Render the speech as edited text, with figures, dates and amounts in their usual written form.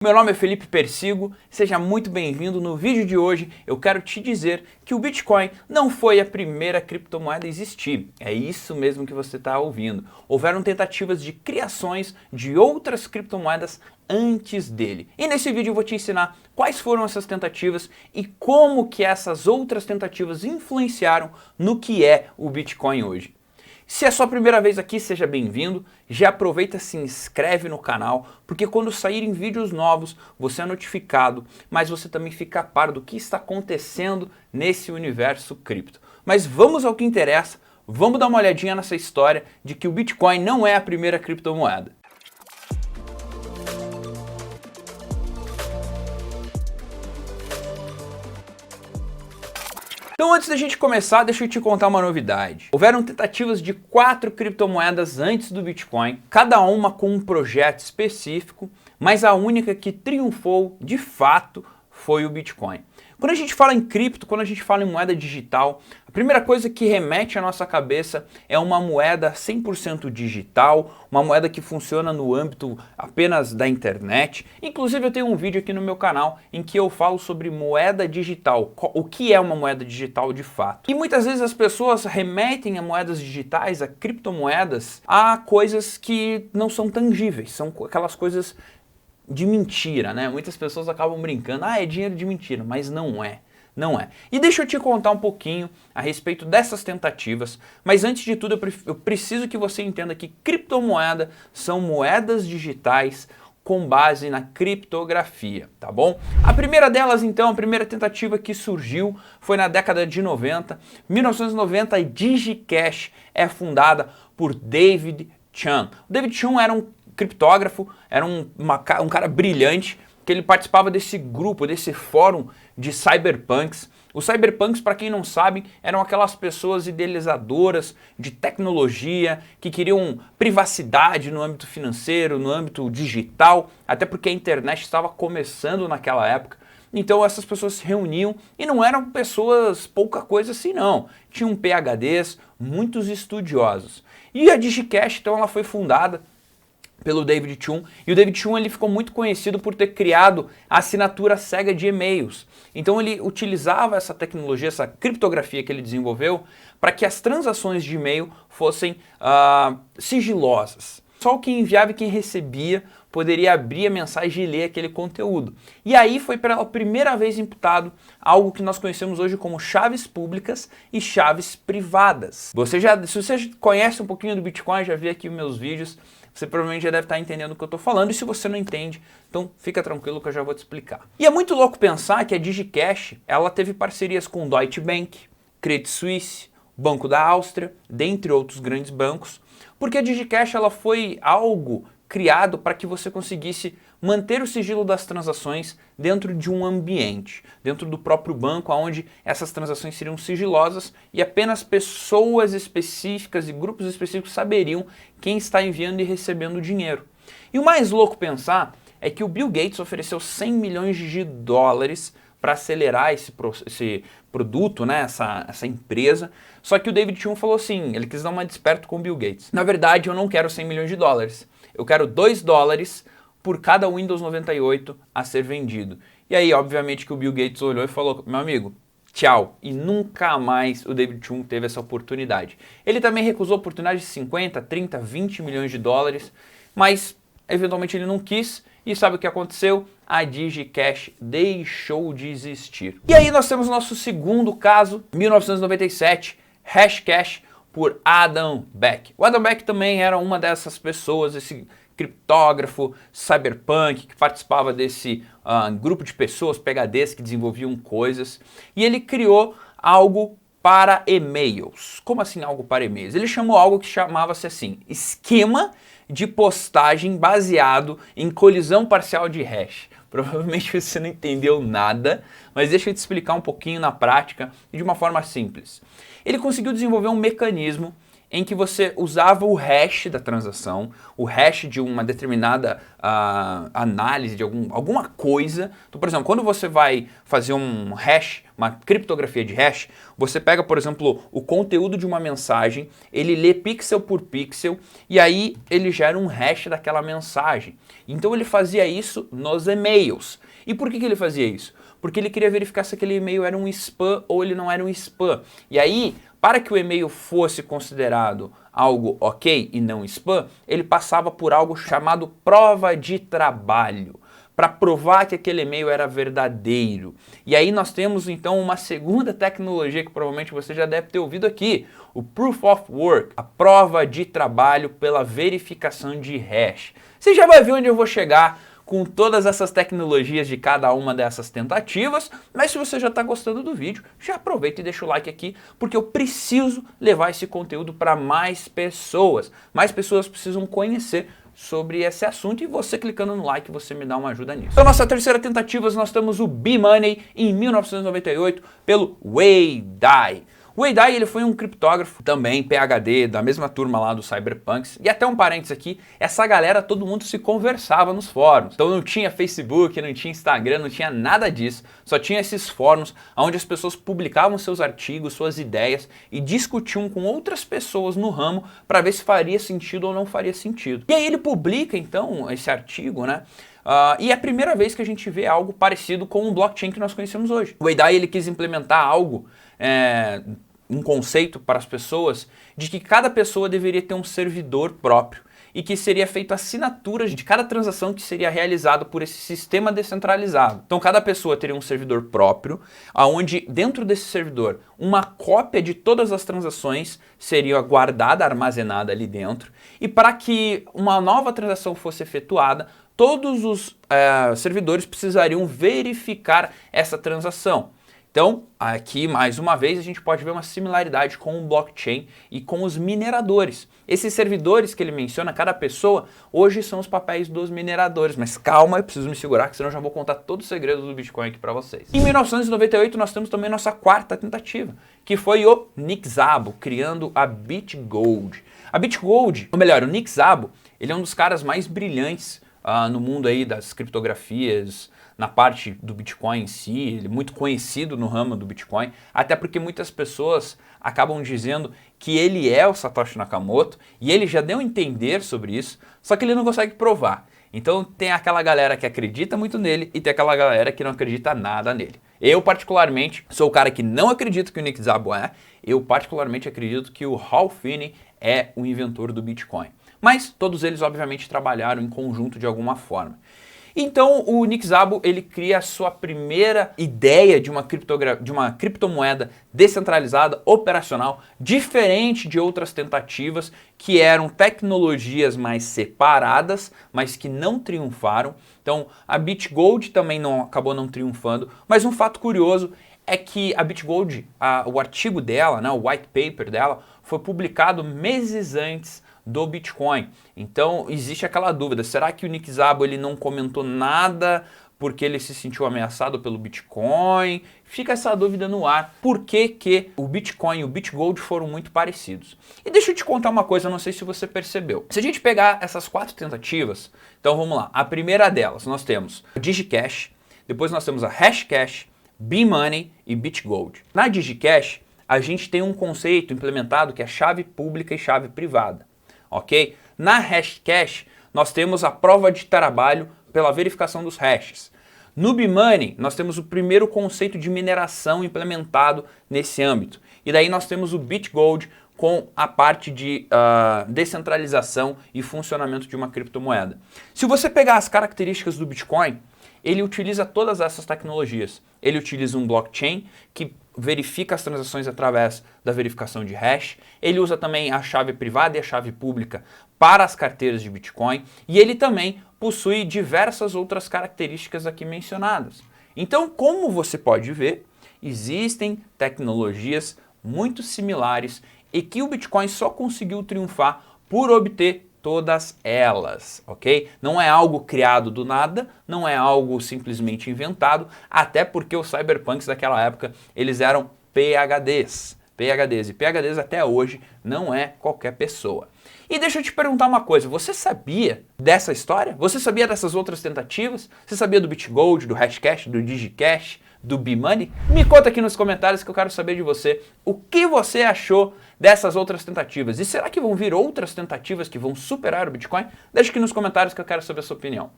Meu nome é Felipe Persigo, seja muito bem-vindo. No vídeo de hoje eu quero te dizer que o Bitcoin não foi a primeira criptomoeda a existir. É isso mesmo que você está ouvindo. Houveram tentativas de criações de outras criptomoedas antes dele. E nesse vídeo eu vou te ensinar quais foram essas tentativas e como que essas outras tentativas influenciaram no que é o Bitcoin hoje. Se é a sua primeira vez aqui, seja bem-vindo. Já aproveita e se inscreve no canal, porque quando saírem vídeos novos, você é notificado, mas você também fica a par do que está acontecendo nesse universo cripto. Mas vamos ao que interessa, vamos dar uma olhadinha nessa história de que o Bitcoin não é a primeira criptomoeda. Então antes da gente começar, deixa eu te contar uma novidade. Houveram tentativas de 4 criptomoedas antes do Bitcoin, cada uma com um projeto específico, mas a única que triunfou de fato foi o Bitcoin. Quando a gente fala em cripto, quando a gente fala em moeda digital, a primeira coisa que remete à nossa cabeça é uma moeda 100% digital, uma moeda que funciona no âmbito apenas da internet. Inclusive eu tenho um vídeo aqui no meu canal em que eu falo sobre moeda digital, o que é uma moeda digital de fato. E muitas vezes as pessoas remetem a moedas digitais, a criptomoedas, a coisas que não são tangíveis, são aquelas coisas de mentira, né? Muitas pessoas acabam brincando, é dinheiro de mentira, mas não é. Não é. E deixa eu te contar um pouquinho a respeito dessas tentativas, mas antes de tudo eu preciso que você entenda que criptomoeda são moedas digitais com base na criptografia, tá bom? A primeira delas então, a primeira tentativa que surgiu foi na década de 90, 1990, a DigiCash é fundada por David Chaum. O David Chaum era um criptógrafo, era um cara brilhante, que ele participava desse grupo, desse fórum de cyberpunks. Os cyberpunks, para quem não sabe, eram aquelas pessoas idealizadoras de tecnologia, que queriam privacidade no âmbito financeiro, no âmbito digital, até porque a internet estava começando naquela época. Então essas pessoas se reuniam e não eram pessoas pouca coisa assim não, tinham PhDs, muitos estudiosos. E a DigiCash, então, ela foi fundada pelo David Chaum, e o David Chaum ele ficou muito conhecido por ter criado a assinatura cega de e-mails. Então ele utilizava essa tecnologia, essa criptografia que ele desenvolveu, para que as transações de e-mail fossem sigilosas. Só quem enviava e quem recebia poderia abrir a mensagem e ler aquele conteúdo. E aí foi pela primeira vez imputado algo que nós conhecemos hoje como chaves públicas e chaves privadas. Se você conhece um pouquinho do Bitcoin, já viu aqui os meus vídeos, você provavelmente já deve estar entendendo o que eu estou falando, e se você não entende, então fica tranquilo que eu já vou te explicar. E é muito louco pensar que a DigiCash, ela teve parcerias com Deutsche Bank, Credit Suisse, Banco da Áustria, dentre outros grandes bancos, porque a DigiCash ela foi algo criado para que você conseguisse manter o sigilo das transações dentro de um ambiente, dentro do próprio banco, onde essas transações seriam sigilosas e apenas pessoas específicas e grupos específicos saberiam quem está enviando e recebendo o dinheiro. E o mais louco pensar é que o Bill Gates ofereceu 100 milhões de dólares para acelerar esse produto, né, essa empresa, só que o David Chaum falou assim, ele quis dar uma desperto com o Bill Gates. Na verdade, eu não quero 100 milhões de dólares, eu quero 2 dólares por cada Windows 98 a ser vendido. E aí, obviamente, que o Bill Gates olhou e falou, meu amigo, tchau. E nunca mais o David Chaum teve essa oportunidade. Ele também recusou oportunidades de 50, 30, 20 milhões de dólares, mas eventualmente ele não quis. E sabe o que aconteceu? A DigiCash deixou de existir. E aí nós temos o nosso segundo caso, 1997, Hashcash por Adam Back. O Adam Back também era uma dessas pessoas, esse criptógrafo, cyberpunk, que participava desse grupo de pessoas, PhDs, que desenvolviam coisas. E ele criou algo para e-mails. Como assim algo para e-mails? Ele chamou algo que chamava-se assim, esquema de postagem baseado em colisão parcial de hash. Provavelmente você não entendeu nada, mas deixa eu te explicar um pouquinho na prática e de uma forma simples. Ele conseguiu desenvolver um mecanismo em que você usava o hash da transação, o hash de uma determinada análise de alguma coisa. Então, por exemplo, quando você vai fazer um hash, uma criptografia de hash, você pega, por exemplo, o conteúdo de uma mensagem, ele lê pixel por pixel e aí ele gera um hash daquela mensagem. Então ele fazia isso nos e-mails. E por que ele fazia isso? Porque ele queria verificar se aquele e-mail era um spam ou ele não era um spam. E aí, para que o e-mail fosse considerado algo ok e não spam, ele passava por algo chamado prova de trabalho, para provar que aquele e-mail era verdadeiro. E aí nós temos então uma segunda tecnologia que provavelmente você já deve ter ouvido aqui, o Proof of Work, a prova de trabalho pela verificação de hash. Você já vai ver onde eu vou chegar com todas essas tecnologias de cada uma dessas tentativas, mas se você já está gostando do vídeo, já aproveita e deixa o like aqui, porque eu preciso levar esse conteúdo para mais pessoas. Mais pessoas precisam conhecer sobre esse assunto e você clicando no like, você me dá uma ajuda nisso. Então, nossa terceira tentativa, nós temos o B-Money em 1998 pelo Wei Dai. O Wei Dai, ele foi um criptógrafo também, PhD, da mesma turma lá do Cyberpunks. E até um parênteses aqui, essa galera, todo mundo se conversava nos fóruns. Então não tinha Facebook, não tinha Instagram, não tinha nada disso. Só tinha esses fóruns onde as pessoas publicavam seus artigos, suas ideias e discutiam com outras pessoas no ramo para ver se faria sentido ou não faria sentido. E aí ele publica, então, esse artigo, né? E é a primeira vez que a gente vê algo parecido com o blockchain que nós conhecemos hoje. O Wei Dai, ele quis implementar algo, um conceito para as pessoas de que cada pessoa deveria ter um servidor próprio e que seria feito assinaturas de cada transação que seria realizada por esse sistema descentralizado. Então cada pessoa teria um servidor próprio, onde dentro desse servidor uma cópia de todas as transações seria guardada, armazenada ali dentro, e para que uma nova transação fosse efetuada, todos os servidores precisariam verificar essa transação. Então, aqui, mais uma vez, a gente pode ver uma similaridade com o blockchain e com os mineradores. Esses servidores que ele menciona, cada pessoa, hoje são os papéis dos mineradores. Mas calma, eu preciso me segurar, que senão eu já vou contar todos os segredos do Bitcoin aqui para vocês. Em 1998, nós temos também nossa quarta tentativa, que foi o Nick Szabo, criando a BitGold. A BitGold, ou melhor, o Nick Szabo, ele é um dos caras mais brilhantes no mundo aí das criptografias, na parte do Bitcoin em si, ele é muito conhecido no ramo do Bitcoin, até porque muitas pessoas acabam dizendo que ele é o Satoshi Nakamoto, e ele já deu a entender sobre isso, só que ele não consegue provar. Então tem aquela galera que acredita muito nele e tem aquela galera que não acredita nada nele. Eu particularmente sou o cara que não acredita que o Nick Szabo eu particularmente acredito que o Hal Finney é o inventor do Bitcoin. Mas todos eles obviamente trabalharam em conjunto de alguma forma. Então o Nick Szabo, ele cria a sua primeira ideia de uma criptomoeda descentralizada, operacional, diferente de outras tentativas que eram tecnologias mais separadas, mas que não triunfaram. Então a BitGold também acabou não triunfando, mas um fato curioso é que a BitGold, o artigo dela, né, o white paper dela, foi publicado meses antes do Bitcoin. Então existe aquela dúvida, será que o Nick Szabo ele não comentou nada porque ele se sentiu ameaçado pelo Bitcoin? Fica essa dúvida no ar. Por que que o Bitcoin e o BitGold foram muito parecidos? E deixa eu te contar uma coisa, não sei se você percebeu. Se a gente pegar essas quatro tentativas, então vamos lá. A primeira delas, nós temos a DigiCash, depois nós temos a Hashcash, B-Money e BitGold. Na DigiCash, a gente tem um conceito implementado que é chave pública e chave privada. Ok? Na Hashcash, nós temos a prova de trabalho pela verificação dos hashes. No B-Money, nós temos o primeiro conceito de mineração implementado nesse âmbito. E daí nós temos o BitGold com a parte de descentralização e funcionamento de uma criptomoeda. Se você pegar as características do Bitcoin, ele utiliza todas essas tecnologias. Ele utiliza um blockchain que verifica as transações através da verificação de hash. Ele usa também a chave privada e a chave pública para as carteiras de Bitcoin. E ele também possui diversas outras características aqui mencionadas. Então, como você pode ver, existem tecnologias muito similares e que o Bitcoin só conseguiu triunfar por obter todas elas, ok? Não é algo criado do nada, não é algo simplesmente inventado, até porque os cyberpunks daquela época, eles eram PhDs. PHDs. E PHDs até hoje não é qualquer pessoa. E deixa eu te perguntar uma coisa, você sabia dessa história? Você sabia dessas outras tentativas? Você sabia do BitGold, do Hashcash, do DigiCash, do B-Money? Me conta aqui nos comentários que eu quero saber de você o que você achou dessas outras tentativas. E será que vão vir outras tentativas que vão superar o Bitcoin? Deixa aqui nos comentários que eu quero saber a sua opinião.